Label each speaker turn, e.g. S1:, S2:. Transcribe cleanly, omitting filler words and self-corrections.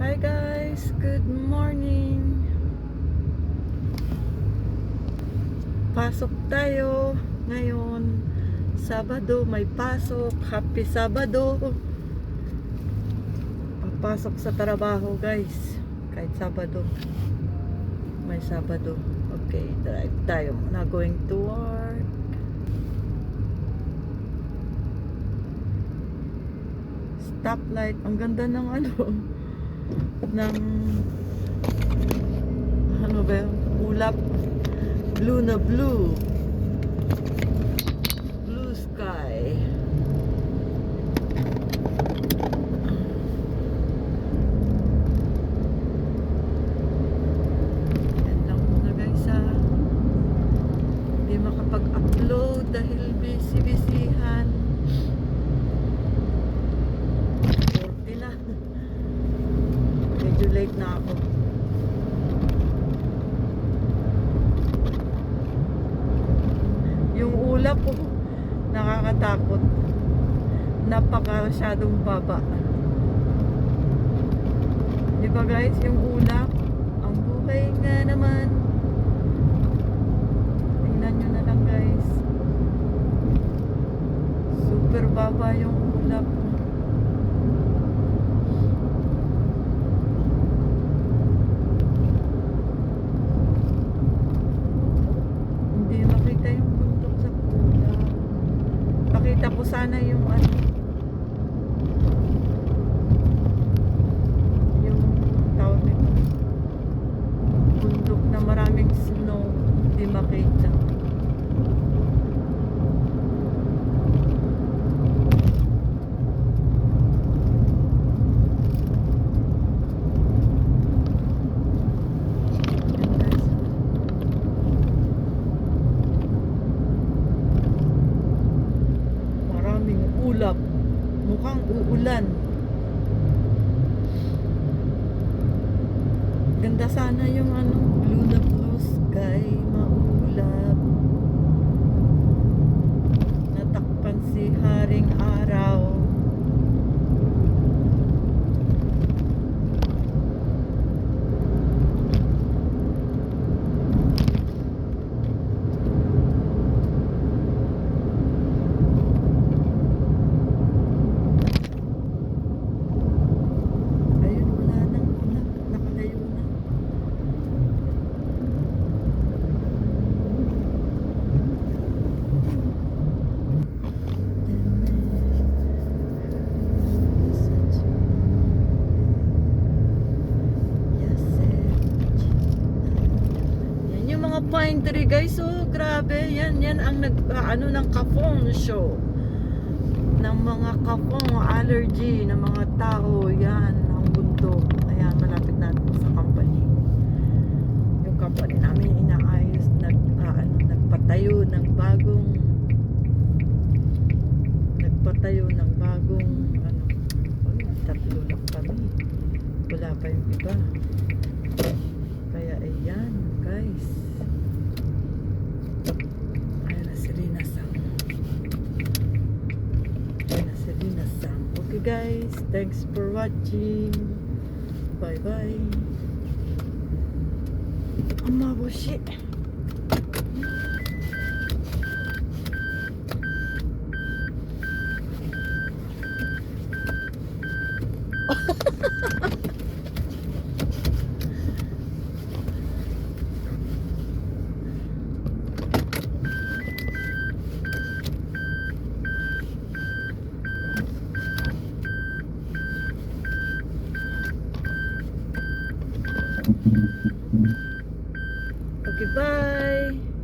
S1: Hi guys, good morning. Pasok tayo ngayon. Sabado, may pasok. Happy Sabado. Papasok sa trabaho guys. Kahit Sabado. May Sabado. Okay, drive tayo. Na going to work. Stoplight. Ang ganda ng ng ano ba yun? Ulap. Blue na blue. Blue sky. Yan lang muna guys ha. Hindi makapag-upload dahil busy-busyhan. 40 na. Medyo late na ako. Yung ulap po, nakakatakot. Napakasyadong baba. Di ba guys, yung ulap, ang buhay nga naman. Tingnan nyo na lang guys. Super baba yung ulap. Hindi makita yung bundok sa ulap. Pakita ko sana yung yung tawag nito, bundok na maraming snow. Hindi makita. Yan guys. Maraming ulap. Mukhang uulan. Ganda sana yung blue na blue sky, maulap. Natakpan si Haring Araw. Ayun, wala nang ulap. Nakalayo na. Yan yung mga pine tree guys. Oh, grabe. Yan ang ng kapong show. Ng mga kapong allergy ng mga tao. Yan, ang bundok. Ayan, malapit natin sa company. Yung company namin inaayos. Nagpatayo ng bagong tatlo lang kami. Wala pa yung iba. Kaya ayan guys. Ayan na si Rina Sang. Okay guys, thanks for watching. Bye bye. Amabushi. Okay, bye.